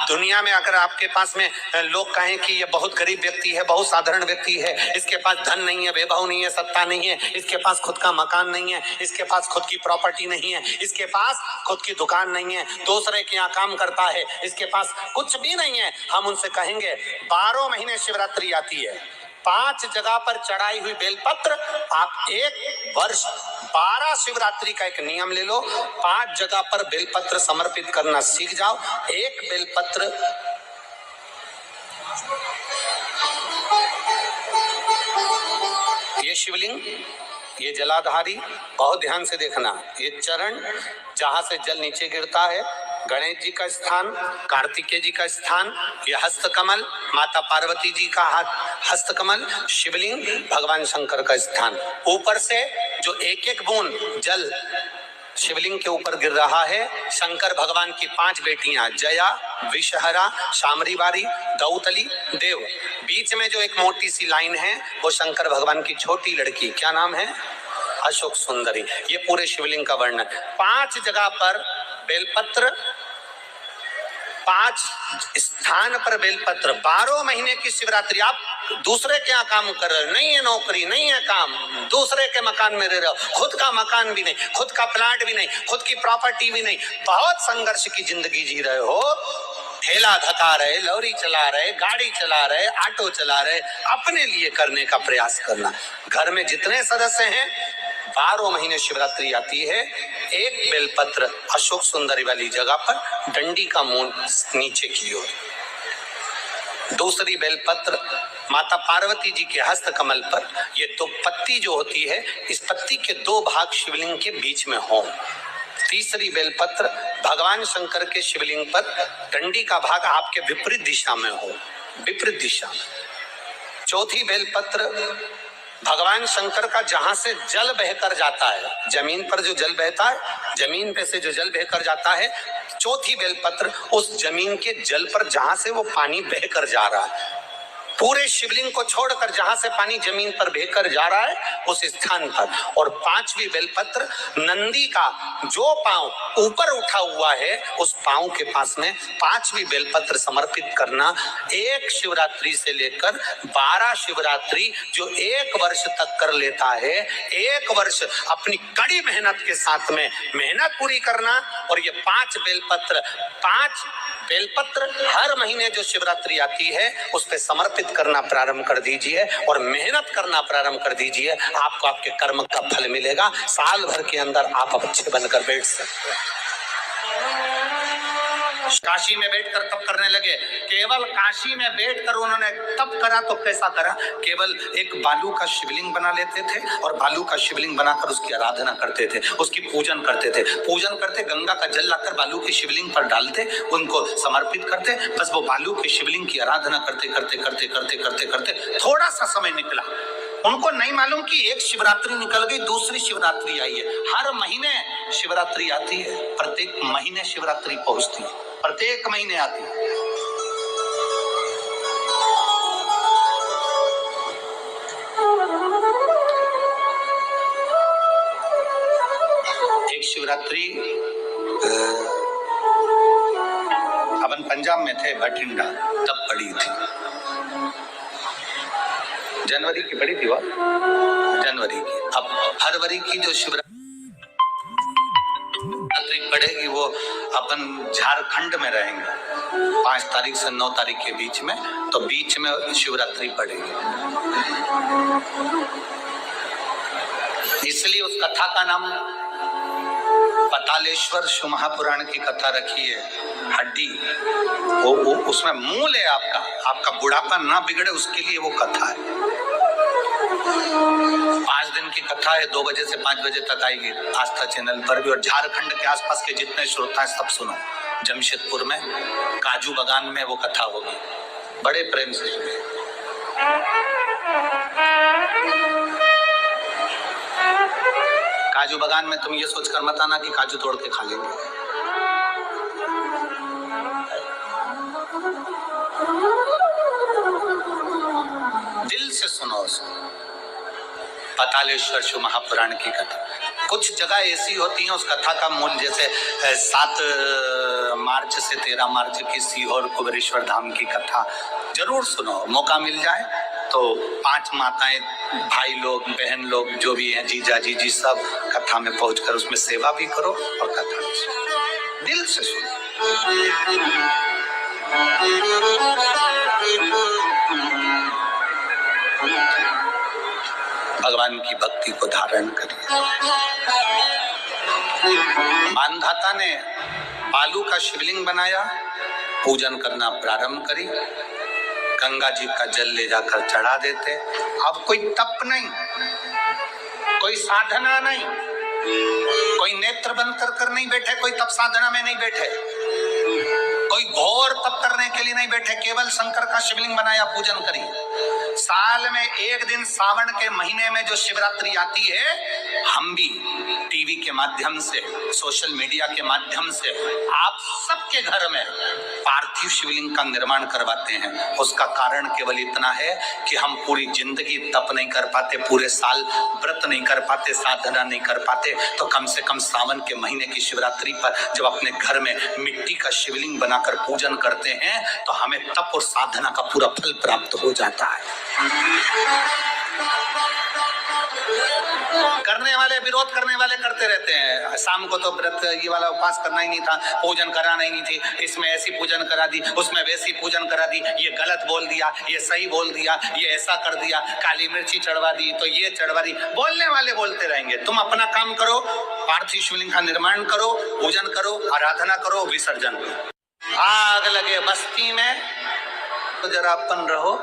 दुनिया में अगर आपके पास में लोग कहें कि ये बहुत गरीब व्यक्ति है, बहुत साधारण व्यक्ति है, इसके पास धन नहीं है, वैभव नहीं है, सत्ता नहीं है, इसके पास खुद का मकान नहीं है, इसके पास खुद की प्रॉपर्टी नहीं है, इसके पास खुद की दुकान नहीं है, दूसरे के यहाँ काम करता है, इसके पास कुछ भी नहीं है, हम उनसे कहेंगे 12 महीने शिवरात्रि आती है, 5 जगह पर चढ़ाई हुई बेलपत्र, आप 1 वर्ष 12 शिवरात्रि का एक नियम ले लो, 5 जगह पर बेलपत्र समर्पित करना सीख जाओ। एक बेलपत्र ये शिवलिंग, ये जलाधारी, बहुत ध्यान से देखना, ये चरण जहां से जल नीचे गिरता है, गणेश जी का स्थान, कार्तिकेय जी का स्थान, ये हस्तकमल, माता पार्वती जी का हस्तकमल, शिवलिंग, भगवान शंकर का स्थान। ऊपर से जो एक एक बूंद जल शिवलिंग के ऊपर गिर रहा है, शंकर भगवान की 5 बेटियां जया, विषहरा, शामरीवारी, दौतली, देव। बीच में जो एक मोटी सी लाइन है वो शंकर भगवान की छोटी लड़की, क्या नाम है? अशोक सुंदरी। ये पूरे शिवलिंग का वर्णन। 5 जगह पर बेलपत्र, 5 स्थान पर बेलपत्र, 12 महीने की शिवरात्रि। आप दूसरे के यहाँ काम कर रहे हो, नहीं है नौकरी, नहीं है काम, दूसरे के मकान में रह रहे हो, खुद का मकान भी नहीं, खुद का प्लाट भी नहीं, खुद की प्रॉपर्टी भी नहीं, बहुत संघर्ष की जिंदगी जी रहे हो, ठेला धका रहे, लॉरी चला रहे, गाड़ी चला रहे, ऑटो चला रहे, अपने लिए करने का प्रयास करना। घर में जितने सदस्य हैं, 12 महीने शिवरात्रि आती है, एक बेलपत्र अशोक सुंदरी वाली जगह पर, डंडी का मुंह नीचे की ओर, दूसरी बेलपत्र माता पार्वती जी के हस्त कमल पर। ये 2 पत्ती जो होती है, इस पत्ती के 2 भाग शिवलिंग के बीच में हो। तीसरी बेलपत्र भगवान शंकर के शिवलिंग पर, डंडी का भाग आपके विपरीत दिशा में हो, विपरीत दिशा में। चौथी बेलपत्र भगवान शंकर का जहां से जल बहकर जाता है, जमीन पर जो जल बहता है, जमीन पे से जो जल बहकर जाता है, चौथी बेलपत्र उस जमीन के जल पर जहां से वो पानी बहकर जा रहा है, पूरे शिवलिंग को छोड़कर जहां से पानी जमीन पर बहकर जा रहा है उस स्थान पर। और 5वीं बेलपत्र नंदी का जो पांव ऊपर उठा हुआ है, उस पांव के पास में 5वीं बेलपत्र समर्पित करना। एक शिवरात्रि से लेकर 12 शिवरात्रि जो 1 वर्ष तक कर लेता है, 1 वर्ष अपनी कड़ी मेहनत के साथ में मेहनत पूरी करना। और ये 5 बेलपत्र हर महीने जो शिवरात्रि आती है उस पे समर्पित करना प्रारंभ कर दीजिए और मेहनत करना प्रारंभ कर दीजिए। आपको आपके कर्म का फल मिलेगा। साल भर के अंदर आप अच्छे बनकर बैठ सकते हैं। काशी में बैठकर तप करने लगे, केवल काशी में बैठकर उन्होंने तप करा तो कैसा करा, केवल एक बालू का शिवलिंग बना लेते थे और बालू का शिवलिंग बनाकर उसकी आराधना करते थे, उसकी पूजन करते थे। पूजन करते, गंगा का जल लाकर बालू के शिवलिंग पर डालते, उनको समर्पित करते, बस वो बालू के शिवलिंग की आराधना करते करते करते करते करते करते थोड़ा सा समय निकला। उनको नहीं मालूम कि एक शिवरात्रि निकल गई, दूसरी शिवरात्रि आई है। हर महीने शिवरात्रि आती है, प्रत्येक महीने शिवरात्रि पहुंचती है, प्रत्येक महीने आती है। एक शिवरात्रि अपन पंजाब में थे, बठिंडा, तब पड़ी थी, जनवरी की पड़ी थी वो, जनवरी की। अब फरवरी की जो शिवरात्रि पड़ेगी वो अपन झारखंड में रहेंगे 5 तारीख से 9 तारीख के बीच में, तो बीच में शिवरात्रि पड़ेगी। इसलिए उस कथा का नाम पतालेश्वर शिव महापुराण की कथा रखी है। हड्डी वो उसमें मूल है आपका बुढ़ापा ना बिगड़े, उसके लिए वो कथा है। 5 दिन की कथा है, 2 बजे से 5 बजे तक आएगी आस्था चैनल पर भी। और झारखंड के आसपास के जितने श्रोता हैं सब सुनो। जमशेदपुर में काजू बागान में वो कथा होगी, बड़े प्रेम से सुनिए। काजू बागान में तुम ये सोचकर मत आना कि काजू तोड़ के खा लेंगे। दिल से सुनो उसको। पतालेश्वर शिव महापुराण की कथा। कुछ जगह ऐसी होती है उस कथा का मूल, जैसे 7 मार्च से 13 मार्च की सीहोर कुबेरेश्वर धाम की कथा जरूर सुनो, मौका मिल जाए तो 5 माताएं, भाई लोग, बहन लोग जो भी हैं, जीजा जीजी, सब कथा में पहुंचकर उसमें सेवा भी करो और कथा भी सुनो, दिल से सुनो। भगवान की भक्ति को धारण करिए। मानधाता ने बालू का शिवलिंग बनाया, पूजन करना प्रारंभ करी, गंगा जी का जल ले जाकर चढ़ा देते। अब कोई तप नहीं, कोई साधना नहीं, कोई नेत्र बंद कर नहीं बैठे, कोई तप साधना में नहीं बैठे, कोई घोर तप करने के लिए नहीं बैठे, केवल शंकर का शिवलिंग बनाया, पूजन करी। साल में एक दिन सावन के महीने में जो शिवरात्रि आती है, हम भी टीवी के माध्यम से, सोशल मीडिया के माध्यम से आप सबके घर में पार्थिव शिवलिंग का निर्माण करवाते हैं। उसका कारण केवल इतना है कि हम पूरी जिंदगी तप नहीं कर पाते, पूरे साल व्रत नहीं कर पाते, साधना नहीं कर पाते, तो कम से कम सावन के महीने की शिवरात्रि पर जब अपने घर में मिट्टी का शिवलिंग बनाकर पूजन करते हैं तो हमें तप और साधना का पूरा फल प्राप्त हो जाता है। करने वाले, विरोध करने वाले करते रहते हैं, शाम को तो व्रत ये वाला उपवास करना ही नहीं था, पूजन कराना ही नहीं थी, इसमें ऐसी पूजन करा दी, उसमें वैसी पूजन करा दी, ये गलत बोल दिया, ये सही बोल दिया, ये ऐसा कर दिया, काली मिर्ची चढ़वा दी तो ये चढ़वा दी। बोलने वाले बोलते रहेंगे, तुम अपना काम करो, पार्थिव शिवलिंग का निर्माण करो, पूजन करो, आराधना करो, विसर्जन करो। आग लगे बस्ती में तो जरा अपन रहो।